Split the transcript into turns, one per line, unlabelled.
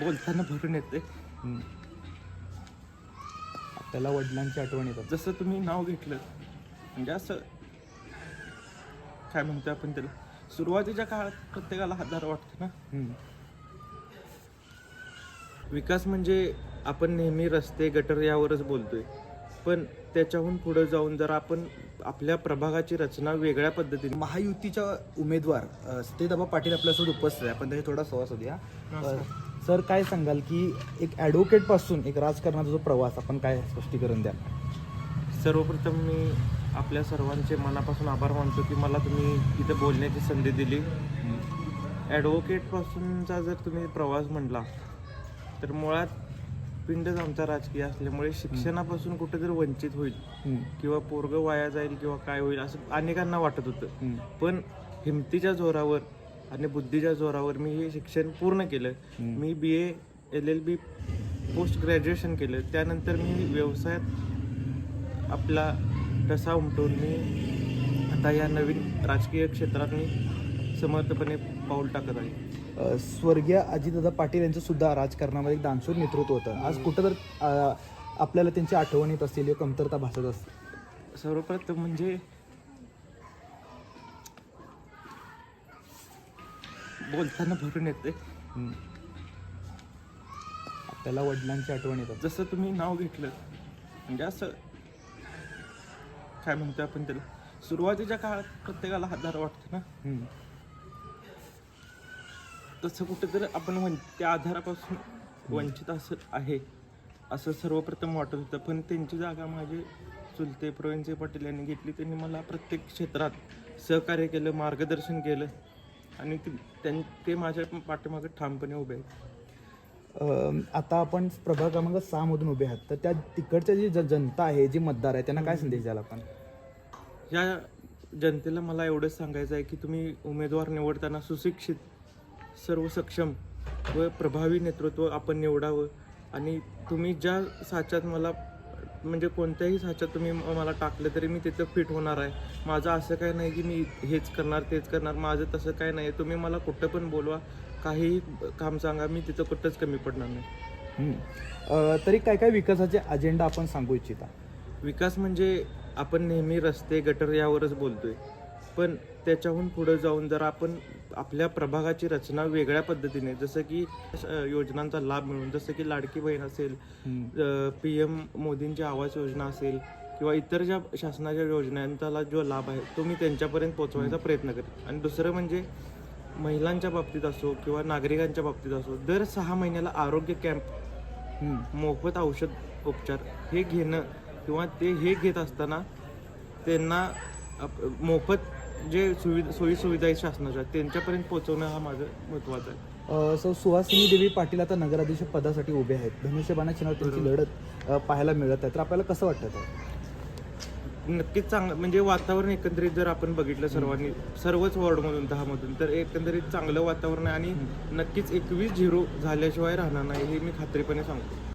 बोलताना भरून येते.
आपल्याला वडिलांची आठवण येतात.
जसं तुम्ही नाव घेतलं म्हणजे असं काय म्हणतो आपण त्याला, सुरुवातीच्या काळात प्रत्येकाला आधार वाटतो ना. विकास म्हणजे आपण नेहमी रस्ते गटर यावरच बोलतोय, पण त्याच्याहून पुढे जाऊन जर आपण आपल्या प्रभागाची रचना वेगळ्या पद्धतीने
महायुतीच्या उमेदवार सत्यदाबा पाटील आपल्यासोबत उपस्थित आहे. आपण त्याची थोडा संवाद होऊया. सर, काय सांगाल की एक ॲडव्होकेट पासून एक राजकारणाचा जो प्रवास, आपण काय स्पष्टीकरण द्याल?
सर्वप्रथम मी आपल्या सर्वांचे मनापासून आभार मानतो की मला तुम्ही इथे बोलण्याची संधी दिली. ॲडव्होकेटपासूनचा जर तुम्ही प्रवास म्हटला तर मुळात पिंडच आमचा राजकीय असल्यामुळे शिक्षणापासून कुठेतरी वंचित होईल किंवा पोरगं वाया जाईल किंवा काय होईल असं अनेकांना वाटत होतं. पण हिमतीच्या जोरावर आणि बुद्धीच्या जोरावर मी हे शिक्षण पूर्ण केलं. मी BA LLB पोस्ट ग्रॅज्युएशन केलं. त्यानंतर मी व्यवसायात आपला ठसा उमटवून मी आता या नवीन राजकीय क्षेत्रात मी समर्थपणे पाऊल टाकत आहे.
स्वर्गीय अजितदादा पाटील यांचं सुद्धा राजकारणामध्ये एक दानशूर नेतृत्व होतं. आज कुठं तर आपल्याला त्यांची आठवण येत असलेली कमतरता भासत असते.
सर्वप्रथम म्हणजे बोलताना भरून येते.
आपल्याला वडिलांची आठवण येतात.
जसं तुम्ही नाव घेतलं म्हणजे असं काय म्हणतो आपण त्याला, सुरुवातीच्या काळात प्रत्येकाला आधार वाटतो ना. तसं कुठेतरी आपण त्या आधारापासून वंचित आहे असं सर्वप्रथम वाटत होतं. पण त्यांची जागा माझे चुलते प्रवीणसिंह पाटील यांनी घेतली. त्यांनी मला प्रत्येक क्षेत्रात सहकार्य केलं, मार्गदर्शन केलं आणि ते माझ्या पाठीमागे ठामपणे उभे आहेत.
आता आपण प्रभाग क्रमांक 6 मधून उभे आहात, तर त्या तिकडच्या जी जनता आहे, जी मतदार आहे, त्यांना काय संदेश द्याल आपण?
या जनतेला मला एवढंच सांगायचं आहे की तुम्ही उमेदवार निवडताना सुशिक्षित, सर्व सक्षम व प्रभावी नेतृत्व आपण निवडावं. आणि तुम्ही ज्या साच्यात मला म्हणजे कोणत्याही साच्यात तुम्ही मला टाकलं तरी मी तिथं फिट होणार आहे. माझं असं काय नाही की मी हेच करणार तेच करणार, माझं तसं काय नाही. तुम्ही मला कुठं पण बोलवा, काहीही काम सांगा, मी तिथं कुठंच कमी पडणार नाही.
तरी काय काय विकासाचे अजेंडा आपण सांगू इच्छिता?
विकास म्हणजे आपण नेहमी रस्ते गटर यावरच बोलतोय, पण त्याच्याहून पुढे जाऊन जर आपण आपल्या प्रभागाची रचना वेगळ्या पद्धतीने, जसं की योजनांचा लाभ मिळून, जसं की लाडकी बहीण असेल, PM मोदींची आवास योजना असेल किंवा इतर ज्या शासनाच्या योजनांचा जो लाभ आहे तो मी त्यांच्यापर्यंत पोहोचवायचा प्रयत्न करेन. आणि दुसरं म्हणजे महिलांच्या बाबतीत असो किंवा नागरिकांच्या बाबतीत असो, दर 6 महिन्याला आरोग्य कॅम्प, मोफत औषध उपचार हे घेणं किंवा हे घेत असताना त्यांना मोफत जे सोयीसुविधा आहेत शासनाच्या त्यांच्यापर्यंत पोहोचवणं हा माझं महत्त्वाचं आहे.
सुहासिनी देवी पाटील आता नगराध्यक्ष पदासाठी उभे आहेत. धनुष्यबाणा चिन्हावर त्यांची लढत पाहायला मिळत आहे, तर आपल्याला कसं वाटतं?
नक्कीच चांगलं म्हणजे वातावरण एकंदरीत जर आपण बघितलं सर्वच वॉर्डमधून 10 मधून, तर एकंदरीत चांगलं वातावरण आहे आणि नक्कीच 21-0 झाल्याशिवाय राहणार नाही हे मी खात्रीपणे सांगतो.